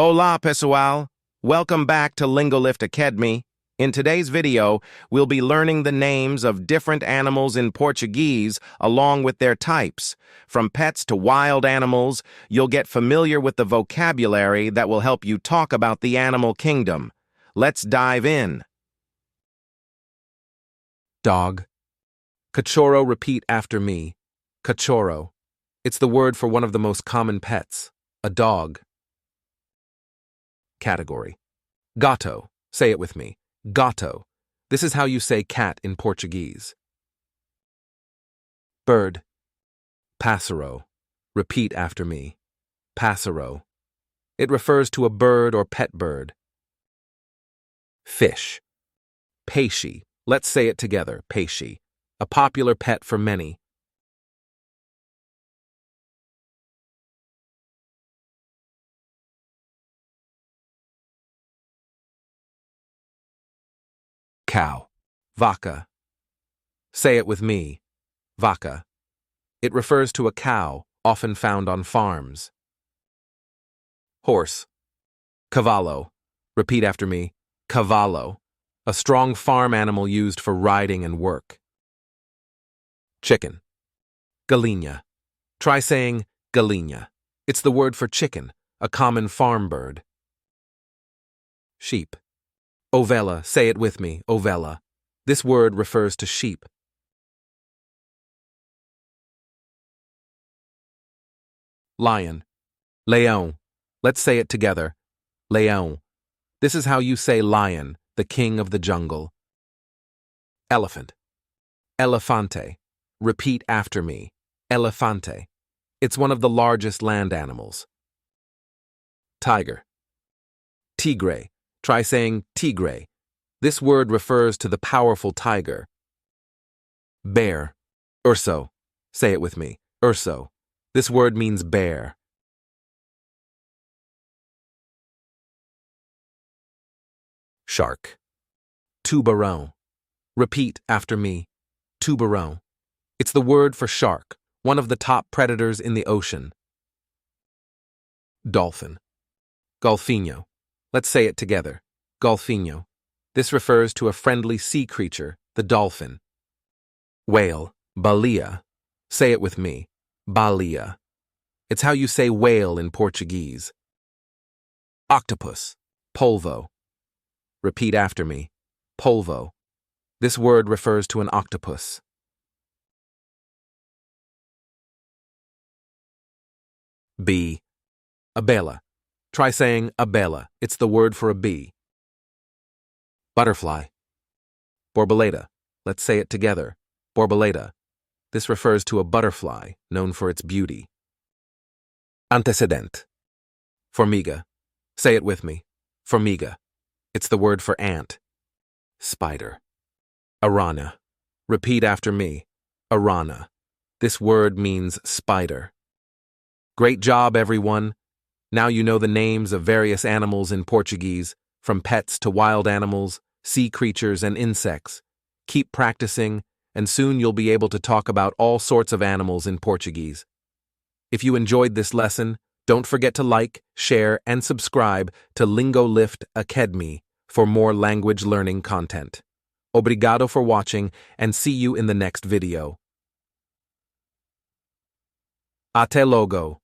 Hola, pessoal. Welcome back to LINGOLIFT ACKDMY. In today's video, we'll be learning the names of different animals in Portuguese along with their types. From pets to wild animals, you'll get familiar with the vocabulary that will help you talk about the animal kingdom. Let's dive in. Dog. Cachorro, repeat after me. Cachorro. It's the word for one of the most common pets, a dog. Category. Gato. Say it with me. Gato. This is how you say cat in Portuguese. Bird. Pássaro. Repeat after me. Pássaro. It refers to a bird or pet bird. Fish. Peixe. Let's say it together. Peixe. A popular pet for many. Cow. Vaca. Say it with me. Vaca. It refers to a cow, often found on farms. Horse. Cavallo. Repeat after me. Cavallo. A strong farm animal used for riding and work. Chicken. Galinha. Try saying galinha. It's the word for chicken, a common farm bird. Sheep. Ovella. Say it with me. Ovella. This word refers to sheep. Lion. Leão. Let's say it together. Leão. This is how you say lion, the king of the jungle. Elephant. Elefante. Repeat after me. Elefante. It's one of the largest land animals. Tiger. Tigre. Try saying tigre. This word refers to the powerful tiger. Bear. Urso. Say it with me. Urso. This word means bear. Shark. Tubarão. Repeat after me. Tubarão. It's the word for shark, one of the top predators in the ocean. Dolphin. Golfinho. Let's say it together. Golfinho. This refers to a friendly sea creature, the dolphin. Whale. Baleia. Say it with me. Baleia. It's how you say whale in Portuguese. Octopus. Polvo. Repeat after me. Polvo. This word refers to an octopus. Bee. Abelha. Try saying abelha. It's the word for a bee. Butterfly. Borboleta. Let's say it together. Borboleta. This refers to a butterfly known for its beauty. Antecedente. Formiga. Say it with me. Formiga. It's the word for ant. Spider. Arana. Repeat after me. Arana. This word means spider. Great job, everyone. Now you know the names of various animals in Portuguese, from pets to wild animals, sea creatures, and insects. Keep practicing, and soon you'll be able to talk about all sorts of animals in Portuguese. If you enjoyed this lesson, don't forget to like, share, and subscribe to LINGOLIFT ACKDMY for more language learning content. Obrigado for watching, and see you in the next video. Até logo.